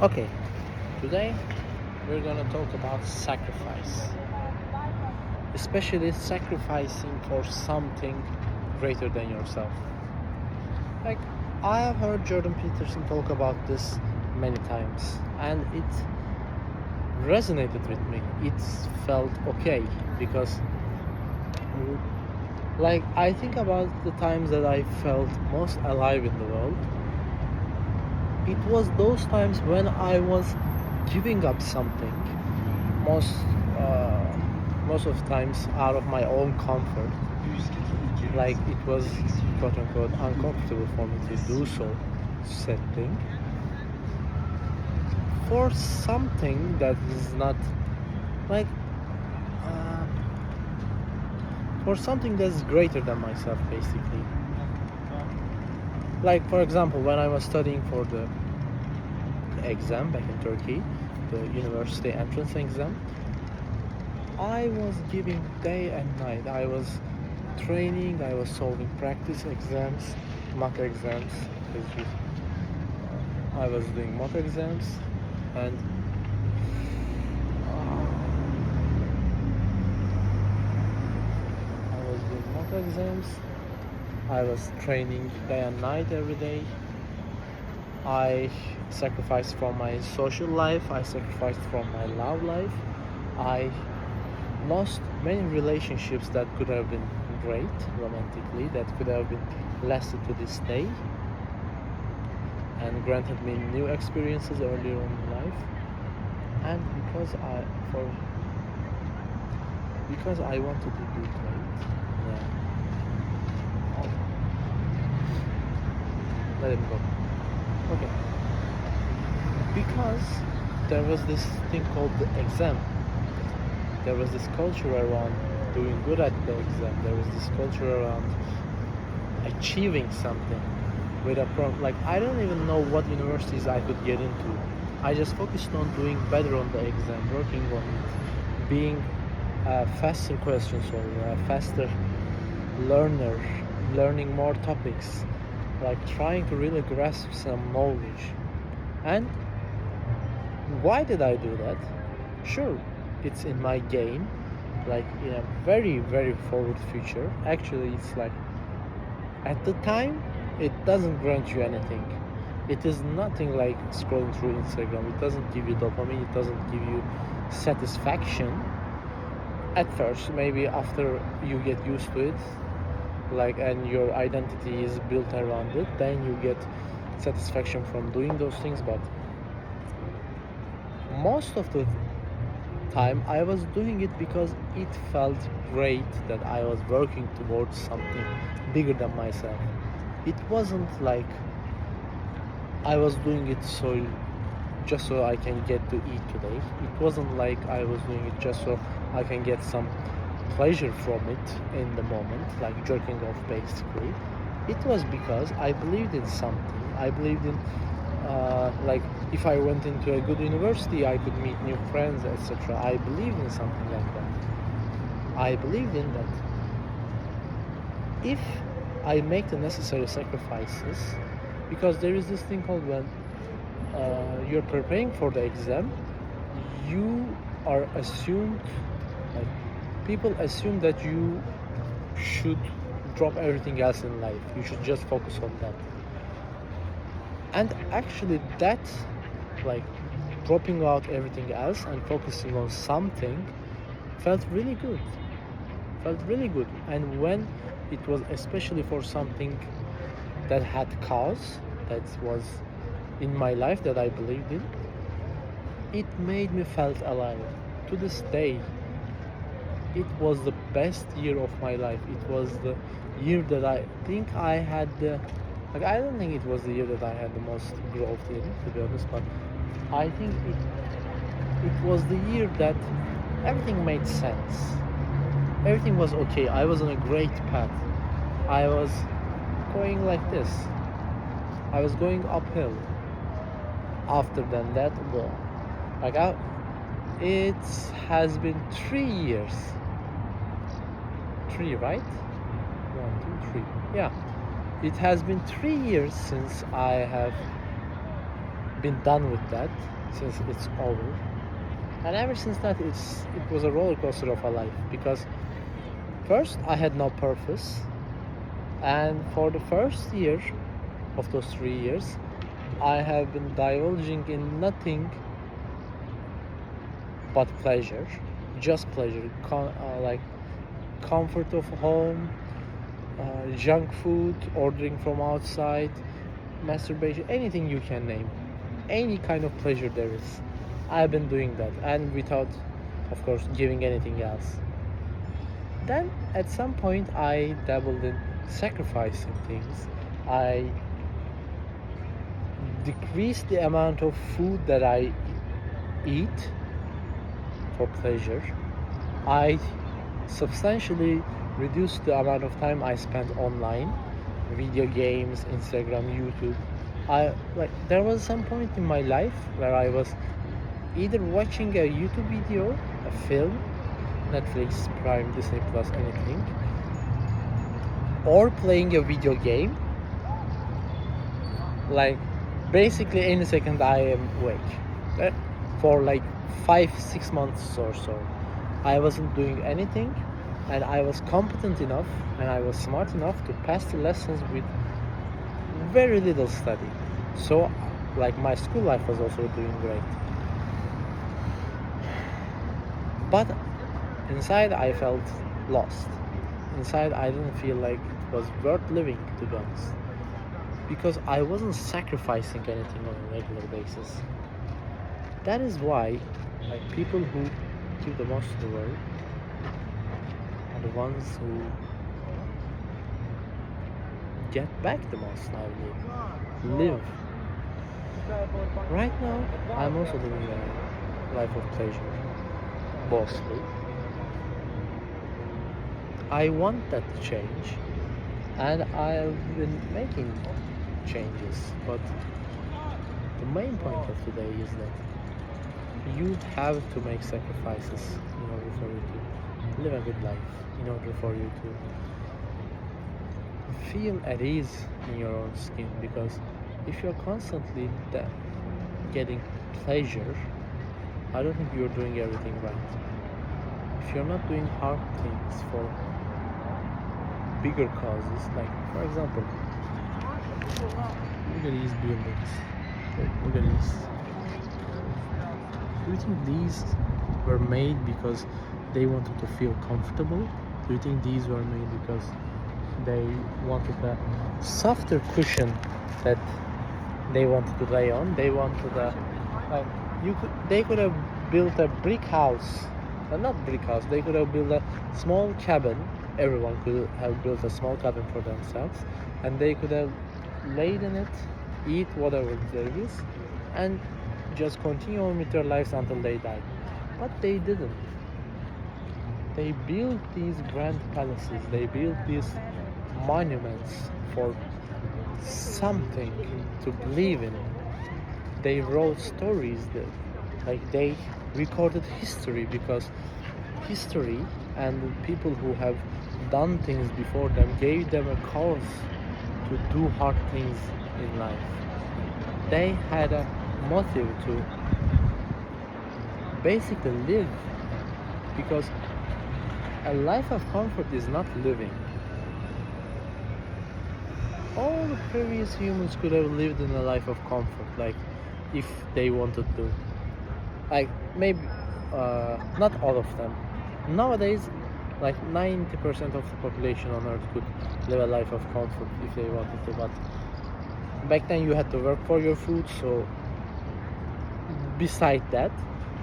Okay, today we're gonna talk about sacrifice, especially sacrificing for something greater than yourself. Like, I have heard Jordan Peterson talk about this many times, and it resonated with me. It felt okay because, like, I think about the times that I felt most alive in the world. It was those times when I was giving up something most uh, most of the times out of my own comfort, like it was quote unquote uncomfortable for me to do so, said thing, for something that is not like uh, for something that's greater than myself, basically. Like, for example, when I was studying for the exam back in Turkey, the university entrance exam, I was giving day and night. I was training, I was solving practice exams, mock exams. I was doing mock exams, and I was doing mock exams. I was training day and night every day. I sacrificed from my social life. I sacrificed from my love life. I lost many relationships that could have been great romantically, that could have been lasted to this day and granted me new experiences earlier on in life. And for because I wanted to do great, yeah, let him go. Okay, because there was this thing called the exam. There was this culture around doing good at the exam. There was this culture around achieving something with a like, I don't even know what universities I could get into. I just focused on doing better on the exam, working on it, being a faster question solver, a faster learner, learning more topics, like trying to really grasp some knowledge. And why did I do that? Sure, it's in my game, like in a very, very forward future. Actually, it's like at the time, it doesn't grant you anything. It is nothing like scrolling through Instagram. It doesn't give you dopamine, it doesn't give you satisfaction at first. Maybe after you get used to it, like, and your identity is built around it, then you get satisfaction from doing those things. But most of the time I was doing it because it felt great that I was working towards something bigger than myself. It wasn't like I was doing it just so I can get to eat today. It wasn't like I was doing it just so I can get some pleasure from it in the moment, like jerking off basically. It was because I believed in something. I believed in, like, if I went into a good university, I could meet new friends, etc. I believed in something like that. I believed in that if I make the necessary sacrifices, because there is this thing called when you're preparing for the exam, you are assumed, like, people assume that you should drop everything else in life. You should just focus on that. And actually, that, like, dropping out everything else and focusing on something felt really good. Felt really good. And when it was especially for something that had cause, that was in my life, that I believed in, it made me felt alive. To this day, it was the best year of my life. It was the year that I think I had the, like, I don't think it was the year that I had the most growth in, to be honest, but I think it was the year that everything made sense. Everything was okay. I was on a great path. I was going like this. I was going uphill. After than that, well, like it has been 3 years. Three, right? One, two, three. Yeah. It has been 3 years since I have been done with that since it's over. And ever since that, it was a roller coaster of a life because first I had no purpose, and for the first year of those 3 years, I have been divulging in nothing but pleasure, just pleasure, like comfort of home, junk food, ordering from outside, masturbation, anything you can name, any kind of pleasure there is. I've been doing that, and without, of course, giving anything else. Then, at some point, I dabbled in sacrificing things. I decreased the amount of food that I eat for pleasure. I substantially reduced the amount of time I spent online, video games, Instagram, YouTube. There was some point in my life where I was either watching a YouTube video, a film, Netflix, Prime, Disney Plus, anything, or playing a video game. Like basically any second I am awake. For like 5-6 months or so, I wasn't doing anything, and I was competent enough and I was smart enough to pass the lessons with very little study. So like my school life was also doing great. But inside I felt lost. Inside I didn't feel like it was worth living, to be honest. Because I wasn't sacrificing anything on a regular basis. That is why like people who give the most to the world are the ones who get back the most, I believe. Live. Right now, I'm also living a life of pleasure, mostly. I want that to change, and I've been making changes, but the main point of today is that you have to make sacrifices in order for you to live a good life, in order for you to feel at ease in your own skin. Because if you're constantly getting pleasure, I don't think you're doing everything right. If you're not doing hard things for bigger causes, like for example, look at these buildings. Look at these. Do you think these were made because they wanted to feel comfortable? Do you think these were made because they wanted a softer cushion that they wanted to lay on? They wanted a they could have built a brick house, not brick house. They could have built a small cabin. Everyone could have built a small cabin for themselves, and they could have laid in it, eat whatever there is, and just continue on with their lives until they died. But they didn't. They built these grand palaces. They built these monuments for something to believe in. They wrote stories they recorded history, because history and people who have done things before them gave them a cause to do hard things in life. They had a motive to basically live, because a life of comfort is not living. All the previous humans could have lived in a life of comfort, like if they wanted to. Like maybe not all of them. Nowadays, like 90% of the population on Earth could live a life of comfort if they wanted to. But back then, you had to work for your food. So, beside that,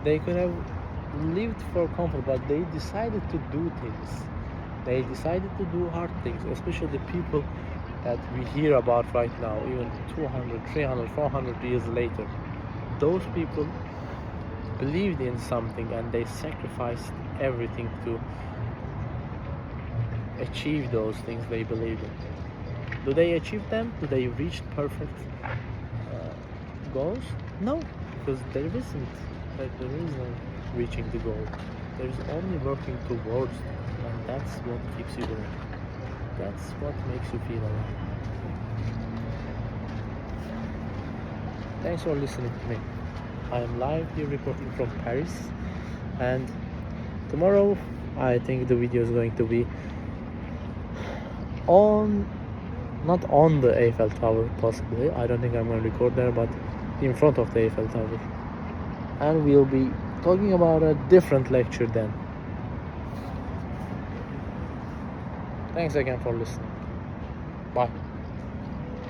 they could have lived for comfort, but they decided to do things. They decided to do hard things, especially the people that we hear about right now, even 200, 300, 400 years later. Those people believed in something and they sacrificed everything to achieve those things they believed in. Do they achieve them? Do they reach perfect goals? No, because there isn't. Like, there is no reaching the goal. There is only working towards it, and that's what keeps you going. That's what makes you feel alive. Thanks for listening to me. I am live here reporting from Paris, and tomorrow I think the video is going to be not on the Eiffel Tower, possibly. I don't think I'm going to record there, but in front of the Eiffel Tower. And we'll be talking about a different lecture then. Thanks again for listening. Bye.